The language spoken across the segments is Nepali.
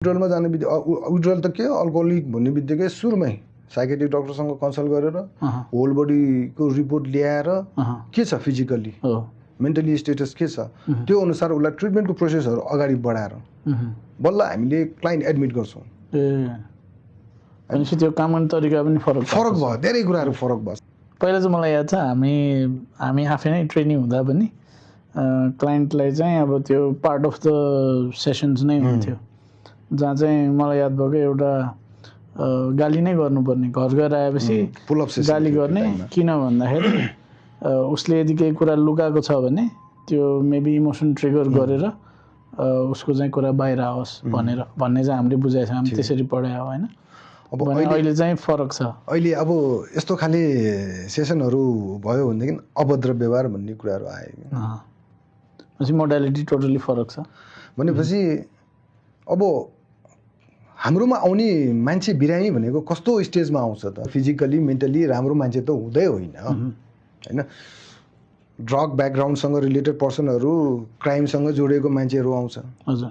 विड्रलमा जाने बित्तिकै विड्रल त के अल्कोहलिक भन्ने बित्तिकै सुरुमै साइकेट्रिक डक्टरसँग कन्सल्ट गरेर होल बडीको रिपोर्ट ल्याएर के छ फिजिकली मेन्टली स्टेटस के छ त्यो अनुसार उसलाई ट्रिटमेन्टको प्रोसेसहरू अगाडि बढाएर बल्ल हामीले क्लाइन्ट एडमिट गर्छौँ। भनेपछि त्यो काम गर्ने तरिका पनि फरक भयो, धेरै कुराहरू फरक भयो। पहिला चाहिँ मलाई याद छ हामी आफै नै ट्रेनिङ हुँदा पनि क्लाइन्टलाई चाहिँ अब त्यो पार्ट अफ द सेसन्स नै हुन्थ्यो जहाँ चाहिँ मलाई याद भएको एउटा गाली नै गर्नुपर्ने, घर गएर आएपछि गाली गर्ने। किन भन्दाखेरि उसले यदि केही कुरा लुकाएको छ भने त्यो मेबी इमोसन ट्रिगर गरेर उसको चाहिँ कुरा बाहिर आओस् भन्ने चाहिँ हामीले बुझाएको छ, हामी त्यसरी पढायो होइन। अब अहिले चाहिँ फरक छ। अहिले अब यस्तो खाले सेसनहरू भयो भनेदेखि अभद्र व्यवहार भन्ने कुराहरू आयो, मोडालिटी टोटली फरक छ भनेपछि अब हाम्रोमा आउने मान्छे बिरामी भनेको कस्तो स्टेजमा आउँछ त? फिजिकली मेन्टली राम्रो मान्छे त हुँदै होइन होइन। ड्रग ब्याकग्राउन्डसँग रिलेटेड पर्सनहरू, क्राइमसँग जोडिएको मान्छेहरू आउँछ। हजुर।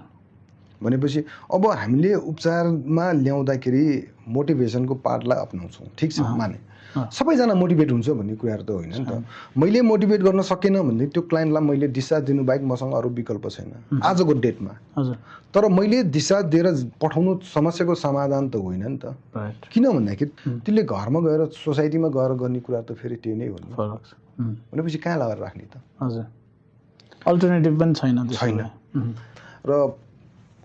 भनेपछि अब हामीले उपचारमा ल्याउँदाखेरि मोटिभेसनको पार्टलाई अपनाउँछौँ, ठिक छ, माने सबैजना मोटिभेट हुन्छ भन्ने कुराहरू त होइन नि त। मैले मोटिभेट गर्न सकेन भने त्यो क्लाइन्टलाई मैले डिस्चार्ज दिनु बाहेक मसँग अरू विकल्प छैन आजको डेटमा। तर मैले डिस्चार्ज दिएर पठाउनु समस्याको समाधान त होइन नि त। किन भन्दाखेरि त्यसले घरमा गएर सोसाइटीमा गएर गर्ने कुरा त फेरि त्यो नै हो नि। भनेपछि कहाँ लगाएर राख्ने त? हजुर, अल्टरनेटिभ पनि छैन। र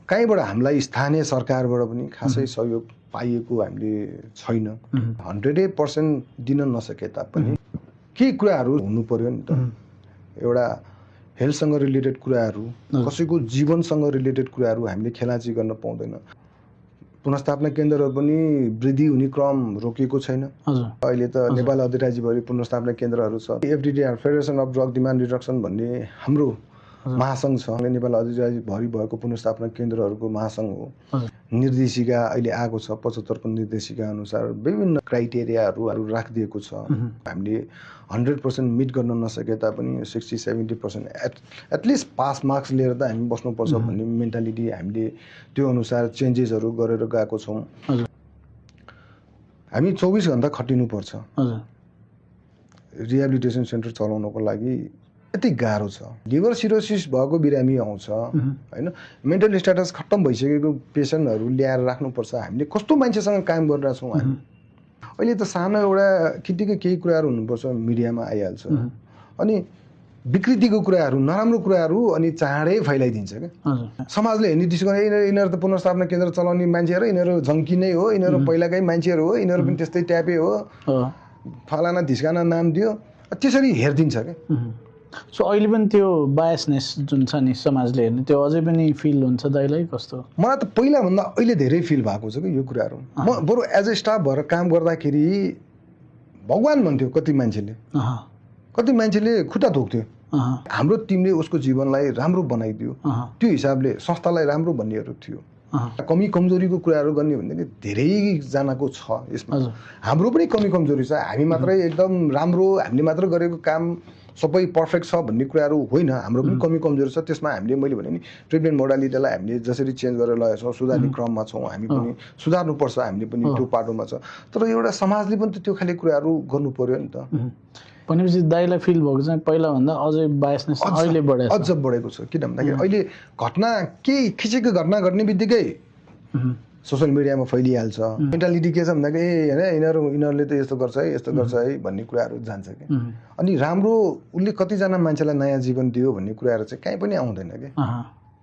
कहीँबाट हामीलाई स्थानीय सरकारबाट पनि खासै सहयोग पाइएको हामीले छैन। 100% दिन नसके तापनि केही कुराहरू हुनु पर्यो नि त। एउटा हेल्थसँग रिलेटेड कुराहरू, कसैको जीवनसँग रिलेटेड कुराहरू हामीले खेलाची गर्न पाउँदैन। पुनर्स्थापना केन्द्रहरू पनि वृद्धि हुने क्रम रोकिएको छैन। अहिले त नेपाल अधिराज्यभरि पुनर्स्थापना केन्द्रहरू छ। FDDR, federation of drug demand reduction भन्ने हाम्रो महासङ्घ छ। नेपाल अधिराज्यभरि भएको पुनर्स्थापना केन्द्रहरूको महासङ्घ हो। निर्देशिका अहिले आएको छ, 75 को निर्देशिका अनुसार विभिन्न क्राइटेरियाहरू राखिदिएको छ। हामीले 100% मिट गर्न नसके तापनि 60-70% एटलिस्ट पास मार्क्स लिएर त हामी बस्नुपर्छ भन्ने मेन्टालिटी हामीले त्यो अनुसार चेन्जेसहरू गरेर गएको छौँ। हामी 24 घन्टा खटिनुपर्छ। रिहेबिलिटेसन सेन्टर चलाउनको लागि यति गाह्रो छ। लिभर सिरोसिस भएको बिरामी आउँछ होइन, मेन्टल स्ट्याटस खत्तम भइसकेको पेसेन्टहरू ल्याएर राख्नुपर्छ। हामीले कस्तो मान्छेसँग काम गरिरहेको छौँ हामी। अहिले त सानो एउटा केटीको केही कुराहरू हुनुपर्छ मिडियामा आइहाल्छ, अनि विकृतिको कुराहरू, नराम्रो कुराहरू अनि चाँडै फैलाइदिन्छ क्या। समाजले हेर्ने दृष्टिकोण यिनीहरू त पुनर्स्थापना केन्द्र चलाउने मान्छेहरू, यिनीहरू झङ्की नै हो, यिनीहरू पहिलाकै मान्छेहरू हो, यिनीहरू पनि त्यस्तै ट्यापे हो, फलाना धिस्काना नाम दियो, त्यसरी हेरिदिन्छ क्या। सो अहिले पनि त्यो बायसनेस जुन छ नि समाजले हेर्ने, त्यो अझै पनि फिल हुन्छ दाइलाई कस्तो? मलाई त पहिलाभन्दा अहिले धेरै फिल भएको छ कि यो कुराहरू। म बरु एज ए स्टाफ भएर काम गर्दाखेरि भगवान् भन्थ्यो कति मान्छेले खुट्टा धोक्थ्यो। हाम्रो टिमले उसको जीवनलाई राम्रो बनाइदियो, त्यो हिसाबले संस्थालाई राम्रो भन्नेहरू थियो। कमी कमजोरीको कुराहरू गर्ने भनेदेखि धेरैजनाको छ यसमा। हाम्रो पनि कमी कमजोरी छ। हामी मात्रै एकदम राम्रो, हामीले मात्र गरेको काम सबै पर्फेक्ट छ भन्ने कुराहरू होइन। हाम्रो पनि कमी कमजोरी छ। त्यसमा हामीले मैले भने नि ट्रिटमेन्ट मोडालिटीलाई हामीले जसरी चेन्ज गरेर लगेका छौँ, सुधार्ने क्रममा छौँ। हामी पनि सुधार्नुपर्छ, हामीले पनि त्यो पाटोमा छ। तर एउटा समाजले पनि त त्यो खाले कुराहरू गर्नु पर्यो नि त। भनेपछि दाइलाई फिल भएको चाहिँ पहिलाभन्दा अझै बायसनेस अहिले अझ बढेको छ। किन भन्दाखेरि अहिले घटना केही खिचेको घटना घट्ने बित्तिकै सोसियल मिडियामा फैलिहाल्छ। मेन्टालिटी के छ भन्दाखेरि यिनीहरूले त यस्तो गर्छ है भन्ने कुराहरू जान्छ क्या। अनि राम्रो उसले कतिजना मान्छेलाई नयाँ जीवन दियो भन्ने कुराहरू चाहिँ कहीँ पनि आउँदैन क्या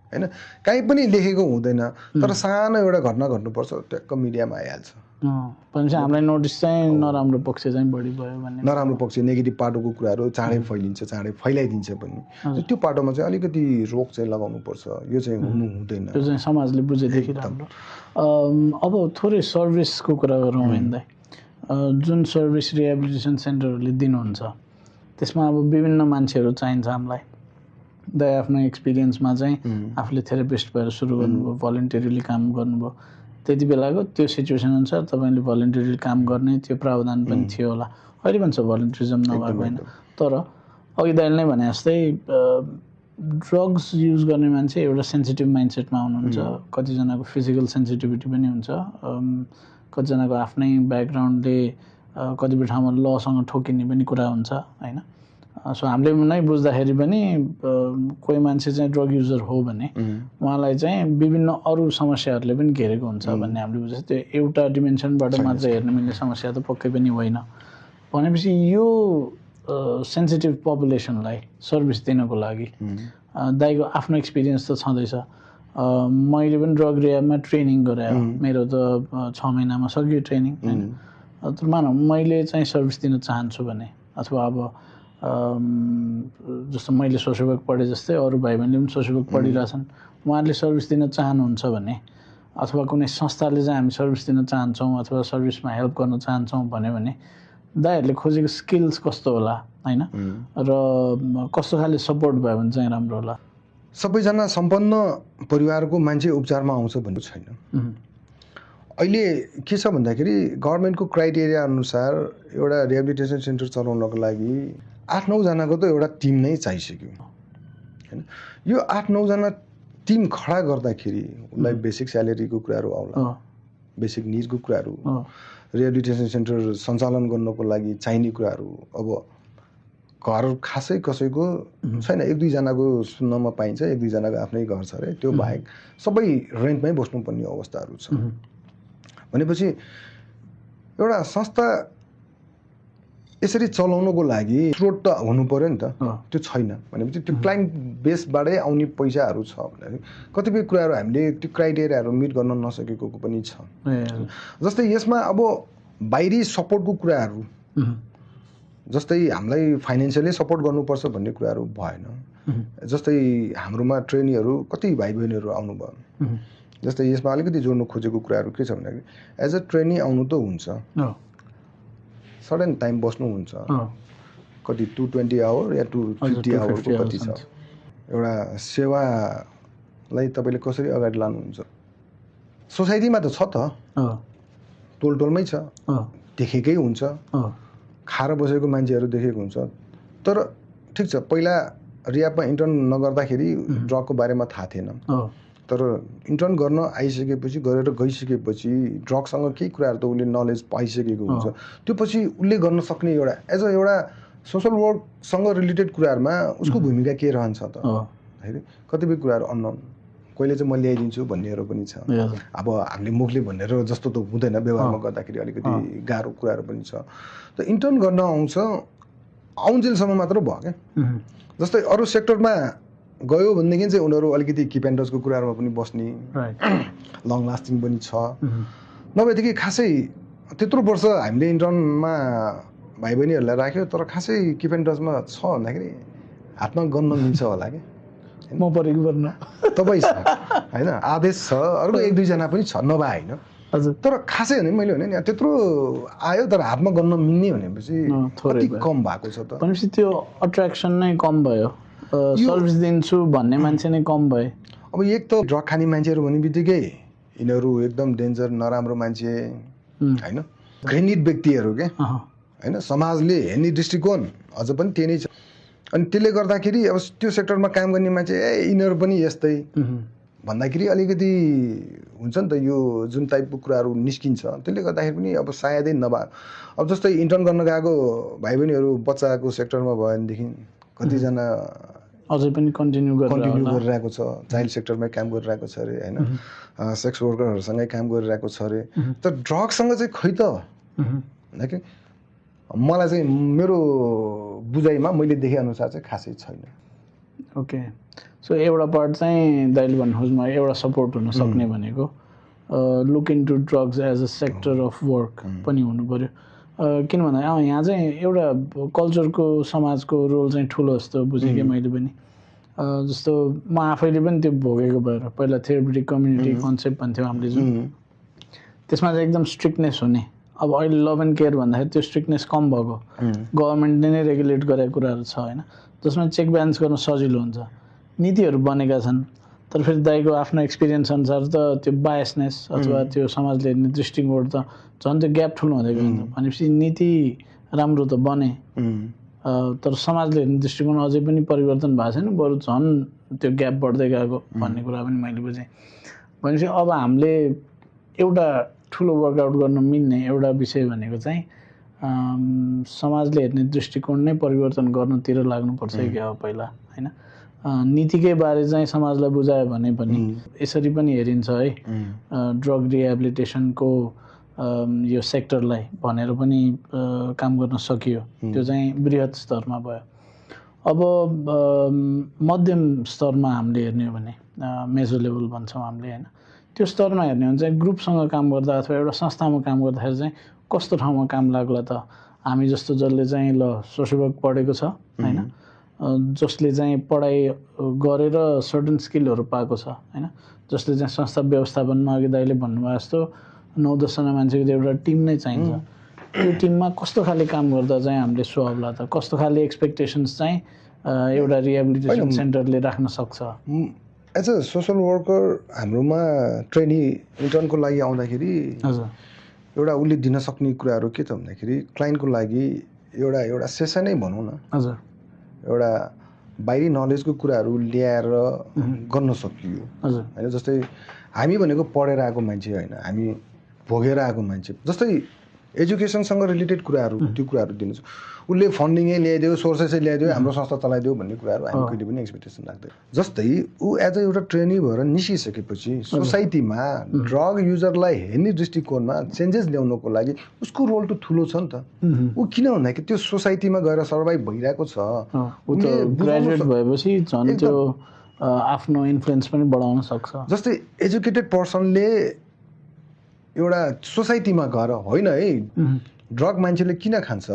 होइन, कहीँ पनि लेखेको हुँदैन। तर सानो एउटा घटना घट्नुपर्छ, ट्याक्क मिडियामा आइहाल्छ। भनेपछि हामीलाई नोटिस चाहिँ नराम्रो पक्ष चाहिँ बढी भयो भन्ने, नराम्रो पक्ष नेगेटिभ पाटोको कुराहरू चाँडै फैलिन्छ, चाँडै फैलाइदिन्छ पनि। त्यो पाटोमा चाहिँ अलिकति रोक चाहिँ लगाउनुपर्छ। यो चाहिँ हुनु हुँदैन, त्यो चाहिँ समाजले बुझेदेखि राम्रो। अब थोरै सर्भिसको कुरा गरौँ भन्दा जुन सर्भिस रिहेबिलिटेसन सेन्टरहरूले दिनुहुन्छ त्यसमा अब विभिन्न मान्छेहरू चाहिन्छ हामीलाई। दाइ आफ्नो एक्सपिरियन्समा चाहिँ आफूले थेरापिस्ट भएर सुरु गर्नुभयो, भलन्टियरली काम गर्नुभयो, त्यति बेलाको त्यो सिचुएसन अनुसार तपाईँले भलन्टियरली काम गर्ने त्यो प्रावधान पनि थियो होला। अहिले पनि छ भलन्टियरिजम नभएको होइन। तर अघि दाइले नै भने जस्तै ड्रग्स युज गर्ने मान्छे एउटा सेन्सिटिभ माइन्डसेटमा हुनुहुन्छ कतिजनाको फिजिकल सेन्सिटिभिटी पनि हुन्छ कतिजनाको आफ्नै ब्याकग्राउन्डले कतिपय ठाउँमा लसँग ठोकिने पनि कुरा हुन्छ होइन सो हामीले नै बुझ्दाखेरि पनि कोही मान्छे चाहिँ ड्रग युजर हो भने उहाँलाई चाहिँ विभिन्न अरू समस्याहरूले पनि घेरेको हुन्छ भन्ने हामीले बुझ्छ त्यो एउटा डिमेन्सनबाट मात्र हेर्न मिल्ने समस्या त पक्कै पनि होइन भनेपछि यो सेन्सिटिभ पपुलेसनलाई सर्भिस दिनको लागि दाइको आफ्नो एक्सपिरियन्स त छँदैछ मैले पनि ड्रग रिहाबमा ट्रेनिङ गरेँ मेरो त 6 महिनामा सकियो ट्रेनिङ होइन तर मानौँ मैले चाहिँ सर्भिस दिन चाहन्छु भने अथवा अब जस्तो मैले सोसियल वर्क पढेँ जस्तै अरू भाइ बहिनीले पनि सोसियल वर्क पढिरहेछन् उहाँहरूले सर्भिस दिन चाहनुहुन्छ भने अथवा कुनै संस्थाले चाहिँ हामी सर्भिस दिन चाहन्छौँ अथवा सर्भिसमा हेल्प गर्न चाहन्छौँ भन्यो भने दाइहरूले खोजेको स्किल्स कस्तो होला होइन र कस्तो खाले सपोर्ट भयो भने चाहिँ राम्रो होला सबैजना सम्पन्न परिवारको मान्छे उपचारमा आउँछ भन्ने छैन अहिले के छ भन्दाखेरि गभर्मेन्टको क्राइटेरिया अनुसार एउटा रिहेबिलिटेसन सेन्टर चलाउनको लागि 8-9 जनाको त एउटा टिम नै चाहिसक्यो हैन यो 8-9 जना टिम खडा गर्दाखेरि उलाई बेसिक स्यालेरीको कुराहरू आउला बेसिक निड्सको कुराहरू रिहेबिलिटेसन सेन्टर सञ्चालन गर्नको लागि चाहिने कुराहरू अब घर खासै कसैको छैन 1-2 जनाको सुन्नमा पाइन्छ 1-2 जनाको आफ्नै घर छ रे त्यो बाहेक सबै रेन्टमै बस्नुपर्ने अवस्थाहरू छ भनेपछि एउटा संस्था यसरी चलाउनको लागि स्रोत त हुनु पर्यो नि त त्यो छैन भनेपछि त्यो क्लाइन्ट बेसबाटै आउने पैसाहरू छ भने कतिपय कुराहरू हामीले त्यो क्राइटेरियाहरू मिट गर्न नसकेको पनि छ जस्तै यसमा अब बाहिरी सपोर्टको कुराहरू जस्तै हामीलाई फाइनेन्शियली सपोर्ट गर्नुपर्छ भन्ने कुराहरू भएन जस्तै हाम्रोमा ट्रेनीहरू कति भाइ बहिनीहरू आउनुभयो जस्तै यसमा अलिकति जोड्नु खोजेको कुराहरू के छ भन्दाखेरि एज अ ट्रेनी आउनु त हुन्छ सडन टाइम बस्नुहुन्छ कति 220 आवर या 250 आवरको कति छ एउटा सेवालाई तपाईँले कसरी अगाडि लानुहुन्छ सोसाइटीमा त छ त टोलटोलमै छ देखेकै हुन्छ खाएर बसेको मान्छेहरू देखेको हुन्छ तर ठिक छ पहिला रियाबमा इन्टर्न नगर्दाखेरि ड्रगको बारेमा थाहा थिएन तर इन्टर्न गर्न आइसकेपछि गरेर गइसकेपछि ड्रगसँग केही कुराहरू त उसले नलेज पाइसकेको हुन्छ त्यो पछि उसले गर्न सक्ने एउटा एज अ एउटा सोसल वर्कसँग रिलेटेड कुराहरूमा उसको भूमिका के रहन्छ त हैन कतिपय कुराहरू अननोन कहिले चाहिँ म ल्याइदिन्छु भन्नेहरू पनि छ अब हामीले मुखले भनेर जस्तो त हुँदैन व्यवहारमा गर्दाखेरि अलिकति गाह्रो कुराहरू पनि छ त इन्टर्न गर्न आउँजेलसम्म मात्र भयो क्या जस्तै अरू सेक्टरमा गयो भनेदेखि चाहिँ उनीहरू अलिकति किप एन्ड टचको कुराहरूमा पनि बस्ने लङ लास्टिङ पनि छ नभएदेखि खासै त्यत्रो वर्ष हामीले इन्टर्नमा भाइ बहिनीहरूलाई राख्यो तर खासै किप एन्ड टचमा छ भन्दाखेरि हातमा गन्न मिल्छ होला कि म परेको पर्न तपाईँ छ होइन आदेश छ अर्को 1-2 जना पनि छ नभए होइन हजुर तर खासै भने मैले भने नि त्यत्रो आयो तर हातमा गन्न मिल्ने भनेपछि थोरै कम भएको छ त भनेपछि त्यो अट्र्याक्सन नै कम भयो सर्भिस दिन्छु भन्ने मान्छे नै कम भए अब एक त ड्रग खाने मान्छेहरू भन्ने बित्तिकै यिनीहरू एकदम डेन्जर नराम्रो मान्छे होइन घृणित व्यक्तिहरू के होइन समाजले हेर्ने दृष्टिकोण अझ पनि त्यही नै छ अनि त्यसले गर्दाखेरि अब त्यो सेक्टरमा काम गर्ने मान्छे यिनीहरू पनि यस्तै भन्दाखेरि अलिकति हुन्छ नि त यो जुन टाइपको कुराहरू निस्किन्छ त्यसले गर्दाखेरि पनि अब सायदै नभए अब जस्तै इन्टर्न गर्न गएको भाइ बहिनीहरू बच्चाको सेक्टरमा भयो भनेदेखि कतिजना अझै पनि कन्टिन्यू गरिरहेको छ चाइल्ड सेक्टरमै काम गरिरहेको छ अरे होइन सेक्स वर्करहरूसँगै काम गरिरहेको छ अरे तर ड्रगसँग चाहिँ खै त होइन मलाई चाहिँ मेरो बुझाइमा मैले देखेअनुसार चाहिँ खासै छैन ओके सो एउटा पार्ट चाहिँ दाइले भन्नुहोस् न एउटा सपोर्ट हुन सक्ने भनेको look into drugs as a sector of work पनि हुनु पऱ्यो किन भन्दा यहाँ चाहिँ एउटा कल्चरको समाजको रोल चाहिँ ठुलो जस्तो बुझेँ कि मैले पनि जस्तो म आफैले पनि त्यो भोगेको भएर पहिला थेरापिटिक कम्युनिटी कन्सेप्ट भन्थ्यौँ हामीले जुन त्यसमा चाहिँ एकदम स्ट्रिक्टनेस हुने अब अहिले लभ एन्ड केयर भन्दाखेरि त्यो स्ट्रिक्टनेस कम भएको गभर्मेन्टले नै रेगुलेट गरेको कुराहरू छ होइन जसमा चेक ब्यालेन्स गर्न सजिलो हुन्छ नीतिहरू बनेका छन् तर फेरि दाइको आफ्नो एक्सपिरियन्स अनुसार त त्यो बायसनेस अथवा त्यो समाजले हेर्ने दृष्टिकोण त झन् त्यो ग्याप ठुलो हुँदै गयो भनेपछि नीति राम्रो त बने तर समाजले हेर्ने दृष्टिकोण अझै पनि परिवर्तन भएको छैन, बरु झन् त्यो ग्याप बढ्दै गएको भन्ने कुरा पनि मैले बुझेँ। भनेपछि अब हामीले एउटा ठुलो वर्कआउट गर्न मिल्ने एउटा विषय भनेको चाहिँ समाजले हेर्ने दृष्टिकोण नै परिवर्तन गर्नतिर लाग्नुपर्छ क्या हो पहिला, होइन? नीतिकै बारे चाहिँ समाजलाई बुझायो भने पनि यसरी पनि हेरिन्छ है, ड्रग रिहेबिलिटेसनको यो सेक्टरलाई भनेर पनि काम गर्न सकियो। त्यो चाहिँ बृहत स्तरमा भयो। अब मध्यम स्तरमा हामीले हेर्ने हो भने मेजो लेभल भन्छौँ हामीले, होइन? त्यो स्तरमा हेर्ने हो भने चाहिँ ग्रुपसँग काम गर्दा अथवा एउटा संस्थामा काम गर्दाखेरि चाहिँ कस्तो ठाउँमा काम लाग्ला त? हामी जस्तो जसले चाहिँ सोसियल वर्क पढेको छ, होइन, जसले चाहिँ पढाइ गरेर सर्टन स्किलहरू पाएको छ, होइन, जसले चाहिँ संस्था व्यवस्थापनमा अघि दाइले भन्नुभयो जस्तो 9-10 जना मान्छेको एउटा टिम नै चाहिन्छ। त्यो टिममा कस्तो खाले काम गर्दा चाहिँ हामीले सुहाउला त? कस्तो खाले एक्सपेक्टेसन्स चाहिँ एउटा रिहेबिलिटेसन सेन्टरले राख्न सक्छ? एज अ सोसल वर्कर हाम्रोमा ट्रेनी इन्टर्नको लागि आउँदाखेरि एउटा उसले दिन सक्ने कुराहरू के त भन्दाखेरि क्लाइन्टको लागि एउटा सेसनै भनौँ न, हजुर, एउटा बाहिरी नलेजको कुराहरू ल्याएर गर्न सकियो, हजुर, होइन? जस्तै हामी भनेको पढेर आएको मान्छे होइन, हामी भोगेर आएको मान्छे। जस्तै एजुकेसनसँग रिलेटेड कुराहरू, त्यो कुराहरू दिनु छ। उसले फन्डिङै ल्याइदियो, सोर्सेसै ल्याइदियो, हाम्रो संस्था चलाइदियो भन्ने कुराहरू हामी कहिले पनि एक्सपेक्टेसन राख्दैन। जस्तै ऊ एज अ एउटा ट्रेनी भएर निस्किसकेपछि सोसाइटीमा ड्रग युजरलाई हेर्ने दृष्टिकोणमा चेन्जेस ल्याउनको लागि उसको रोल त ठुलो छ नि त। ऊ किन भन्दाखेरि त्यो सोसाइटीमा गएर सर्भाइभ भइरहेको छ। ग्रेजुएट भएपछि झन् त्यो आफ्नो इन्फ्लुएन्स पनि बढाउन सक्छ। जस्तै एजुकेटेड पर्सनले एउटा सोसाइटीमा गएर होइन है ड्रग मान्छेले किन खान्छ,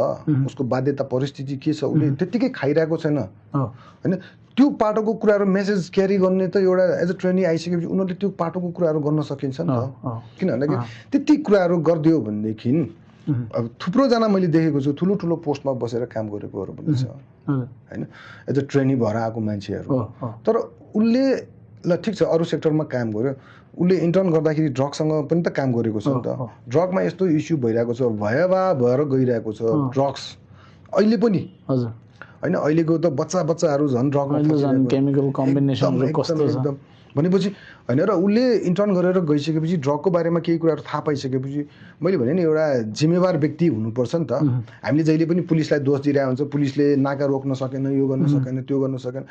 उसको बाध्यता परिस्थिति के छ, उसले त्यत्तिकै खाइरहेको छैन, होइन? त्यो पाटोको कुराहरू मेसेज क्यारी गर्ने त एउटा एज अ ट्रेनी आइसकेपछि उनीहरूले त्यो पाटोको कुराहरू गर्न सकिन्छ नि त। किन भन्दाखेरि त्यति कुराहरू गरिदियो भनेदेखि अब थुप्रोजना मैले देखेको छु ठुलो ठुलो पोस्टमा बसेर काम गरेकोहरू पनि छ, होइन? एज अ ट्रेनी भएर आएको मान्छेहरू। तर उसले ल ठिक छ अरू सेक्टरमा काम गर्यो, उसले इन्टर्न गर्दाखेरि ड्रगसँग पनि त काम गरेको छ नि त। ड्रगमा यस्तो इस्यु भइरहेको छ, भएर गइरहेको छ ड्रग्स अहिले पनि, हजुर, होइन? अहिलेको त बच्चाहरू झन् ड्रगमा केमिकल कम्बिनेसन कस्तो छ भनेपछि, होइन? र उसले इन्टर्न गरेर गइसकेपछि ड्रगको बारेमा केही कुराहरू थाहा पाइसकेपछि मैले भने नि एउटा जिम्मेवार व्यक्ति हुनुपर्छ नि त। हामीले जहिले पनि पुलिसलाई दोष दिइरहेको हुन्छ, पुलिसले नाका रोक्न सकेन, यो गर्न सकेन, त्यो गर्न सकेन।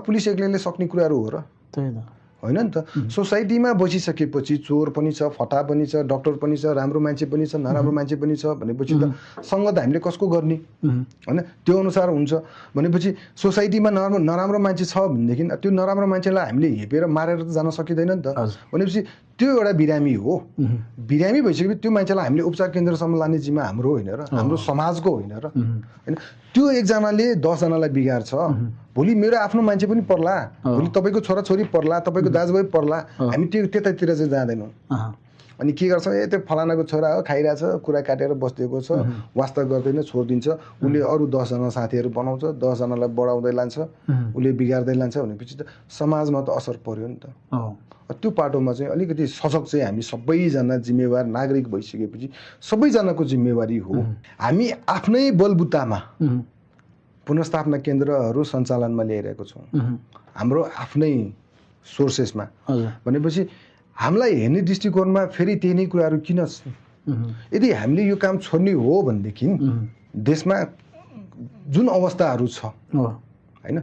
पुलिस एक्लैले सक्ने कुराहरू हो र? त्यही त होइन नि त। सोसाइटीमा बसिसकेपछि चोर पनि छ, फटा पनि छ, डक्टर पनि छ, राम्रो मान्छे पनि छ, नराम्रो मान्छे पनि छ भनेपछि त सङ्गत हामीले कसको गर्ने, होइन? त्यो अनुसार हुन्छ भनेपछि सोसाइटीमा नराम्रो मान्छे छ भनेदेखि त्यो नराम्रो मान्छेलाई हामीले हेपेर मारेर त जान सकिँदैन नि त। भनेपछि त्यो एउटा बिरामी हो। बिरामी भइसकेपछि त्यो मान्छेलाई हामीले उपचार केन्द्रसम्म लाने जिम्मा हाम्रो होइन र, हाम्रो समाजको होइन र, होइन? त्यो एकजनाले 10 जनालाई बिगार्छ, भोलि मेरो आफ्नो मान्छे पनि पर्ला, भोलि तपाईँको छोराछोरी पर्ला, तपाईँको दाजुभाइ पर्ला। हामी त्यतातिर चाहिँ जाँदैनौँ। अनि के गर्छ, त्यो फलानाको छोरा हो, खाइरहेछ, कुरा काटेर बसिदिएको छ, वास्ता गर्दैन, छोडिदिन्छ। उसले अरू 10 जना साथीहरू बनाउँछ, 10 जनालाई बढाउँदै लान्छ, उसले बिगार्दै लान्छ भनेपछि त समाजमा त असर पर्यो नि त। त्यो पाटोमा चाहिँ अलिकति सजग चाहिँ हामी सबैजना जिम्मेवार नागरिक भइसकेपछि सबैजनाको जिम्मेवारी हो। हामी आफ्नै बलबुतामा पुनर्स्थापना केन्द्रहरू सञ्चालनमा ल्याइरहेको छौँ, हाम्रो आफ्नै सोर्सेसमा। भनेपछि हामीलाई हेर्ने दृष्टिकोणमा फेरि त्यही नै कुराहरू किन? यदि हामीले यो काम छोड्ने हो भनेदेखि देशमा जुन अवस्थाहरू छ, होइन?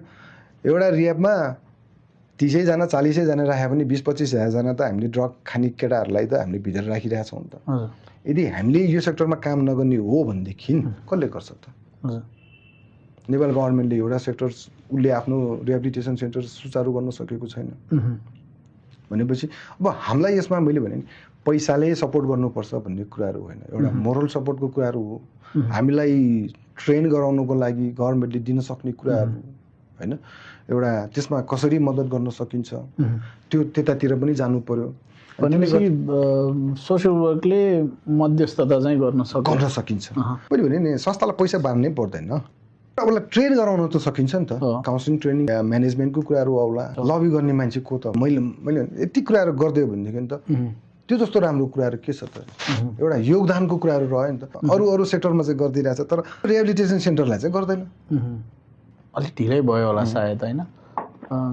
एउटा रियाबमा 30 जना 40 जना राख्यो भने 20-25 जना त हामीले ड्रग खाने केटाहरूलाई त हामीले भित्र राखिरहेको छौँ नि त। यदि हामीले यो सेक्टरमा काम नगर्ने हो भनेदेखि कसले गर्छ त? नेपाल गभर्मेन्टले एउटा सेक्टर उसले आफ्नो रिहेबिलिटेसन सेन्टर सुचारू गर्न सकेको छैन भनेपछि अब हामीलाई यसमा मैले भने पैसाले सपोर्ट गर्नुपर्छ भन्ने कुराहरू होइन, एउटा मोरल सपोर्टको कुराहरू हो। हामीलाई ट्रेन गराउनको लागि गभर्मेन्टले दिन सक्ने कुराहरू, होइन? एउटा त्यसमा कसरी मद्दत गर्न सकिन्छ त्यो त्यतातिर पनि जानु पर्यो। भनेपछि सोसियल वर्कले मध्यस्थता चाहिँ गर्न सकिन्छ। मैले भने नि संस्थालाई पैसा बाँड्नै पर्दैन, उसलाई ट्रेन गराउन त सकिन्छ नि त। काउन्सिलिङ ट्रेनिङ म्यानेजमेन्टको कुराहरू आउला, लबी गर्ने मान्छे को त? मैले यति कुराहरू गरिदियो भनेदेखि त त्यो जस्तो राम्रो कुराहरू के छ त एउटा योगदानको कुराहरू रह्यो नि त अरू सेक्टरमा चाहिँ गरिदिरहेछ तर रिहेबिलिटेसन सेन्टरलाई चाहिँ गर्दैन अलिक ढिलै भयो होला सायद होइन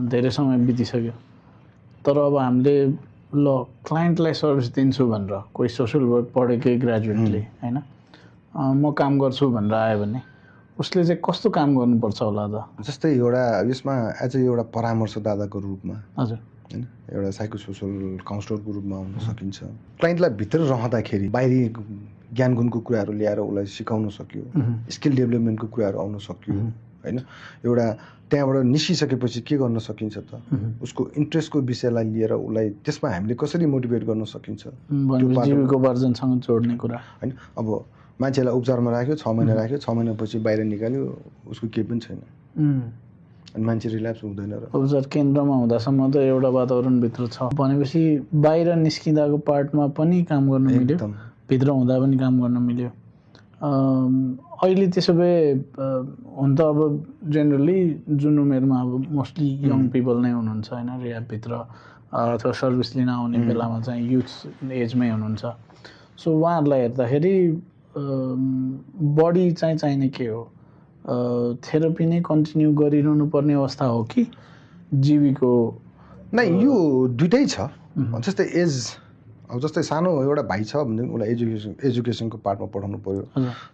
धेरै समय बितिसक्यो तर अब हामीले ल क्लाइन्टलाई सर्भिस दिन्छु भनेर कोही सोसियल वर्क पढेकै ग्रेजुएटले होइन म काम गर्छु भनेर आयो भने उसले चाहिँ कस्तो काम गर्नुपर्छ होला त जस्तै एउटा यसमा एज एउटा परामर्शदाताको रूपमा हजुर होइन एउटा साइको सोसल काउन्सलरको रूपमा आउन सकिन्छ क्लाइन्टलाई भित्र रहँदाखेरि बाहिरी ज्ञान गुणको कुराहरू ल्याएर उसलाई सिकाउन सक्यो स्किल डेभलपमेन्टको कुराहरू आउन सक्यो होइन एउटा त्यहाँबाट निस्किसकेपछि के गर्न सकिन्छ त उसको इन्ट्रेस्टको विषयलाई लिएर उसलाई त्यसमा हामीले कसरी मोटिभेट गर्न सकिन्छ जीविकोपार्जनसँग जोड्ने कुरा होइन अब मान्छेलाई उपचारमा राख्यो 6 महिना राख्यो 6 महिनापछि बाहिर निकाल्यो उसको केही पनि छैन अनि मान्छे रिल्याप्स हुँदैन र उपचार केन्द्रमा हुँदासम्म त एउटा वातावरणभित्र छ भनेपछि बाहिर निस्किँदाको पार्टमा पनि काम गर्न मिल्यो भित्र हुँदा पनि काम गर्न मिल्यो अहिले त्यसो भए हुन त अब जेनरली जुन उमेरमा अब मोस्टली यङ पिपल नै हुनुहुन्छ होइन रिहाबभित्र अथवा सर्भिस लिन आउने बेलामा चाहिँ युथ एजमै हुनुहुन्छ सो उहाँहरूलाई हेर्दाखेरि बढी चाहिँ चाहिने के हो थेरापी नै कन्टिन्यू गरिरहनु पर्ने अवस्था हो कि जीविको नै यो दुइटै छ जस्तै एज अब जस्तै सानो एउटा भाइ छ भने उसलाई एजुकेसनको पार्टमा पढाउनु पर्यो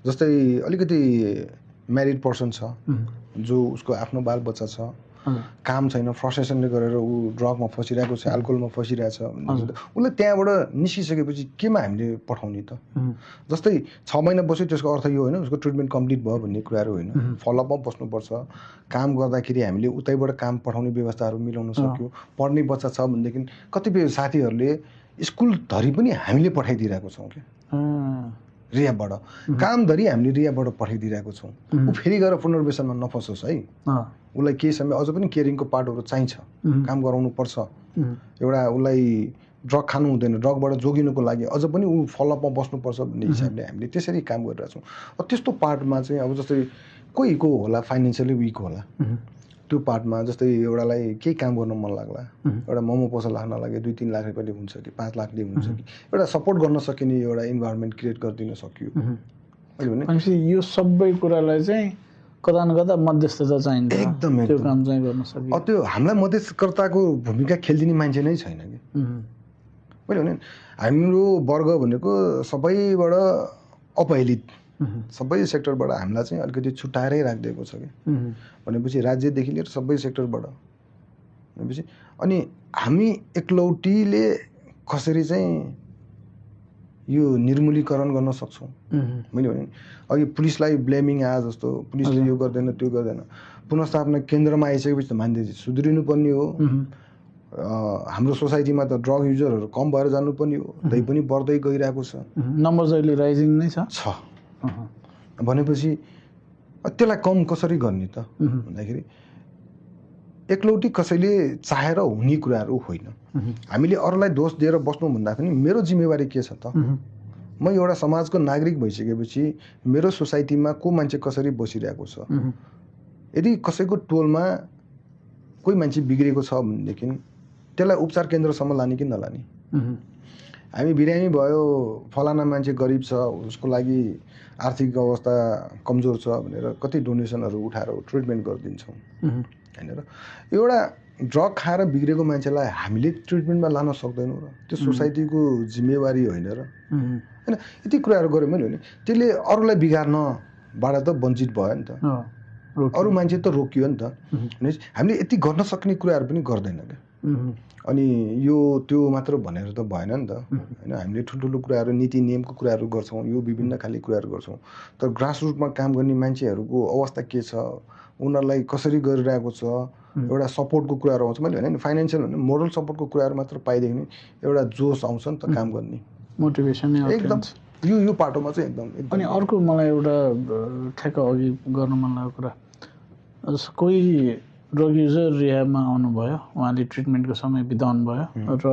जस्तै अलिकति म्यारिड पर्सन छ जो उसको आफ्नो बालबच्चा छ काम छैन फ्रस्ट्रेसनले गरेर ऊ ड्रगमा फसिरहेको छ अल्कोहलमा फसिरहेछ उसले त्यहाँबाट निस्किसकेपछि केमा हामीले पठाउने त जस्तै 6 महिना बस्यो त्यसको अर्थ यो होइन उसको ट्रिटमेन्ट कम्प्लिट भयो भन्ने कुराहरू होइन फलोअपमा बस्नुपर्छ काम गर्दाखेरि हामीले उतैबाट काम पठाउने व्यवस्थाहरू मिलाउन सक्यो पढ्ने बच्चा छ भनेदेखि कतिपय साथीहरूले स्कुलधरि पनि हामीले पठाइदिरहेको छौँ क्या रिहाबबाट कामधरि हामीले रिहाबबाट पठाइदिरहेको छौँ ऊ फेरि गएर पुनर्वेशनमा नफसोस् है उसलाई केही समय अझ पनि केयरिङको पार्टहरू चाहिन्छ काम गराउनु पर्छ एउटा उसलाई ड्रग खानु हुँदैन ड्रगबाट जोगिनुको लागि अझ पनि ऊ फलोअपमा बस्नुपर्छ भन्ने हिसाबले हामीले त्यसरी काम गरिरहेछौँ त्यस्तो पार्टमा चाहिँ अब जस्तै कोहीको होला फाइनेन्सियली विक होला त्यो पार्टमा जस्तै एउटालाई केही काम गर्न मन लाग्ला एउटा मोमो पसल हाल्न लागि 2-3 लाख रुपियाँले हुन्छ कि 5 लाखले हुन्छ कि एउटा सपोर्ट गर्न सकिने एउटा इन्भाइरोमेन्ट क्रिएट गरिदिन सक्यो मैले भने यो सबै कुरालाई चाहिँ कता न कता मध्यस्थता चाहिन्छ एकदम त्यो काम चाहिँ गर्न सकियो त्यो हामीलाई मध्यस्थकर्ताको भूमिका खेलिदिने मान्छे नै छैन कि मैले भने हाम्रो वर्ग भनेको सबैबाट अपहेलित सबै सेक्टरबाट हामीलाई चाहिँ अलिकति छुट्याएरै राखिदिएको छ कि भनेपछि राज्यदेखि लिएर सबै सेक्टरबाट भनेपछि अनि हामी एकलौटीले कसरी चाहिँ यो निर्मूलीकरण गर्न सक्छौँ मैले भने अघि पुलिसलाई ब्लेमिङ आए जस्तो पुलिसले यो गर्दैन त्यो गर्दैन पुनर्स्थापना केन्द्रमा आइसकेपछि त मान्छे सुध्रिनु पर्ने हो हाम्रो सोसाइटीमा त ड्रग युजरहरू कम भएर जानुपर्ने हो त्यही पनि बढ्दै गइरहेको छ नम्बर अहिले राइजिङ नै छ भनेपछि त्यसलाई कम कसरी गर्ने त भन्दाखेरि एकलौटी कसैले चाहेर हुने कुराहरू होइन हामीले अरूलाई दोष दिएर बस्नु भन्दा पनि मेरो जिम्मेवारी के छ त म एउटा समाजको नागरिक भइसकेपछि मेरो सोसाइटीमा को मान्छे कसरी बसिरहेको छ यदि कसैको टोलमा कोही मान्छे बिग्रेको छ भनेदेखि त्यसलाई उपचार केन्द्रसम्म लाने कि नलाने हामी बिरामी भयो फलाना मान्छे गरिब छ उसको लागि आर्थिक अवस्था कमजोर छ भनेर कति डोनेसनहरू उठाएर ट्रिटमेन्ट गरिदिन्छौँ हैन र एउटा ड्रग खाएर बिग्रेको मान्छेलाई हामीले ट्रिटमेन्टमा लान सक्दैनौँ र त्यो सोसाइटीको जिम्मेवारी होइन र हैन यति कुराहरू गऱ्यो मैले भने त्यसले अरूलाई बिगार्नबाट त वञ्चित भयो नि त अरू मान्छे त रोकियो नि त हामीले यति गर्न सक्ने कुराहरू पनि गर्दैन क्या अनि यो त्यो मात्र भनेर त भएन नि त हैन हामीले ठुल्ठुलो कुराहरू नीति नियमको कुराहरू गर्छौँ यो विभिन्न खाले कुराहरू गर्छौँ तर ग्रासरुटमा काम गर्ने मान्छेहरूको अवस्था के छ उनीहरूलाई कसरी गरिरहेको छ एउटा सपोर्टको कुराहरू आउँछ मैले भने नि फाइनेन्सियल भने मोरल सपोर्टको कुराहरू मात्र पाइदेखि एउटा जोस आउँछ नि त काम गर्ने मोटिभेसन एकदम यो पाटोमा चाहिँ एकदम अनि अर्को मलाई एउटा ठ्याक्क अघि गर्न मन लागेको कुरा कोही ड्रग युजर रिहाबमा आउनुभयो उहाँले ट्रिटमेन्टको समय बिताउनु भयो र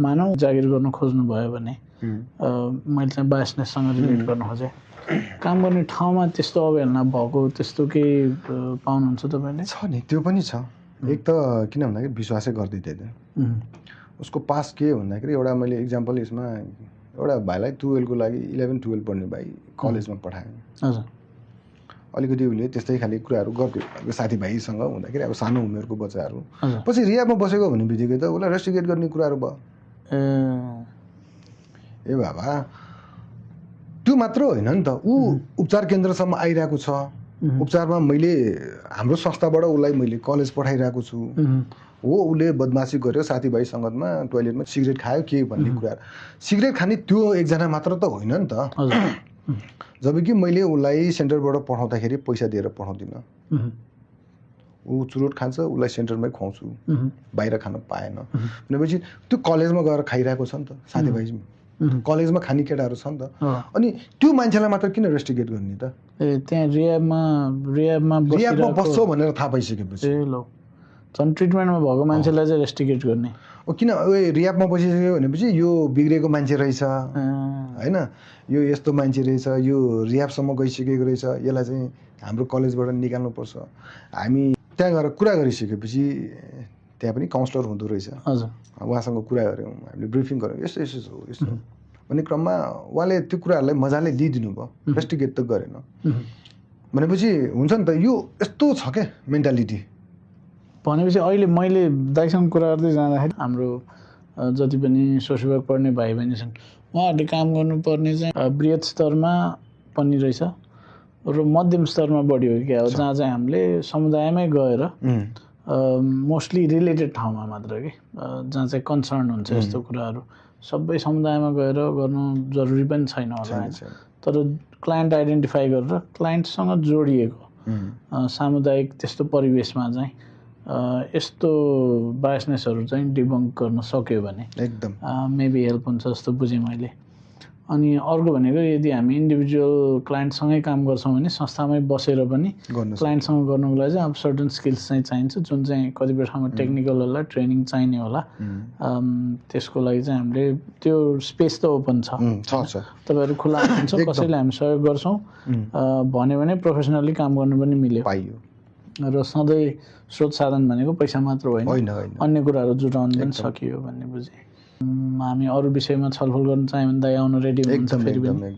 मानव जागिर गर्न खोज्नु भयो भने मैले चाहिँ बायसनेससँग रिलेट गर्न खोजेँ काम गर्ने ठाउँमा त्यस्तो अवहेलना भएको त्यस्तो केही पाउनुहुन्छ तपाईँले छ नि त्यो पनि छ एक त किन भन्दाखेरि विश्वासै गर्दै थिएन उसको पास के भन्दाखेरि एउटा मैले इक्जाम्पल यसमा एउटा भाइलाई 12 को लागि 11-12 पढ्ने भाइ कलेजमा पठाएँ। हजुर अलिकति उसले त्यस्तै खाले कुराहरू गर्थ्यो साथीभाइसँग हुँदाखेरि अब सानो उमेरको बच्चाहरू हजुर पछि रियाबमा बसेको भन्ने बित्तिकै त उसलाई रेस्ट्रिकेट गर्ने कुराहरू भयो। ए बाबा त्यो मात्र होइन नि त, ऊ उपचार केन्द्रसम्म आइरहेको छ, उपचारमा मैले हाम्रो संस्थाबाट उसलाई मैले कलेज पठाइरहेको छु हो। उसले बदमासी गर्यो साथीभाइ सङ्गतमा, टोइलेटमा सिगरेट खायो के भन्ने कुरा। सिगरेट खाने त्यो एकजना मात्र त होइन नि त। जब कि मैले उसलाई सेन्टरबाट पठाउँदाखेरि पैसा दिएर पठाउँदिनँ। ऊ चुरोट खान्छ, उसलाई सेन्टरमै खुवाउँछु, बाहिर खान पाएन भनेपछि त्यो कलेजमा गएर खाइरहेको छ नि त, साथीभाइ कलेजमा खाने केटाहरू छ नि त। अनि त्यो मान्छेलाई मात्र किन रेस्ट्रिकेट गर्ने त? त्यहाँ रियाबमा बस्छ भनेर थाहा पाइसकेपछि झन् ट्रिटमेन्टमा भएको मान्छेलाई चाहिँ रेस्ट्रिकेट गर्ने किन रियाबमा बसिसक्यो भनेपछि यो बिग्रेको मान्छे रहेछ होइन, यो यस्तो मान्छे रहेछ, यो रियाबसम्म गइसकेको रहेछ, यसलाई चाहिँ हाम्रो कलेजबाट निकाल्नुपर्छ। हामी त्यहाँ गएर कुरा गरिसकेपछि त्यहाँ पनि काउन्सलर हुँदो रहेछ, हजुर उहाँसँग कुरा गऱ्यौँ, हामीले ब्रिफिङ गऱ्यौँ, यस्तो यस्तो हो यस्तो भन्ने क्रममा उहाँले त्यो कुराहरूलाई मजाले लिइदिनु भयो, रेस्ट्रिकेट त गरेन। भनेपछि हुन्छ नि त, यो यस्तो छ क्या मेन्टालिटी। भनेपछि अहिले मैले दाइसँग कुरा गर्दै जाँदाखेरि हाम्रो जति पनि सोसियल वर्क पढ्ने भाइ बहिनी छन् उहाँहरूले काम गर्नुपर्ने चाहिँ बृहत स्तरमा पनि रहेछ र मध्यम स्तरमा बढी हो क्या, जहाँ चाहिँ हामीले समुदायमै गएर मोस्टली रिलेटेड ठाउँमा मात्र कि जहाँ चाहिँ कन्सर्न हुन्छ यस्तो कुराहरू सबै समुदायमा गएर गर्नु जरुरी पनि छैन होला, तर क्लाइन्ट आइडेन्टिफाई गरेर क्लाइन्टसँग जोडिएको सामुदायिक त्यस्तो परिवेशमा चाहिँ यस्तो बायसनेसहरू चाहिँ डिबङ्क गर्न सक्यो भने एकदम मेबी हेल्प हुन्छ जस्तो बुझेँ मैले। अनि अर्को भनेको यदि हामी इन्डिभिजुअल क्लाइन्टसँगै काम गर्छौँ भने संस्थामै बसेर पनि क्लाइन्टसँग गर्नुको लागि चाहिँ अब सर्टन स्किल्स चाहिँ चाहिन्छ, जुन चाहिँ कतिपय ठाउँमा टेक्निकल होला, ट्रेनिङ चाहिने होला। त्यसको लागि चाहिँ हामीले त्यो स्पेस त ओपन छ, तपाईँहरू खुला हुन्छ, कसैले हामी सहयोग गर्छौँ भन्यो भने प्रोफेसनली काम गर्नु पनि मिल्यो पाइयो। र सधैँ स्रोत साधन भनेको पैसा मात्र होइन, अन्य कुराहरू जुटाउनु पनि सकियो भन्ने बुझेँ। हामी अरू विषयमा छलफल गर्न चाह्यौँ भने दाइ आउन रेडी हुनुहुन्छ फेरि पनि?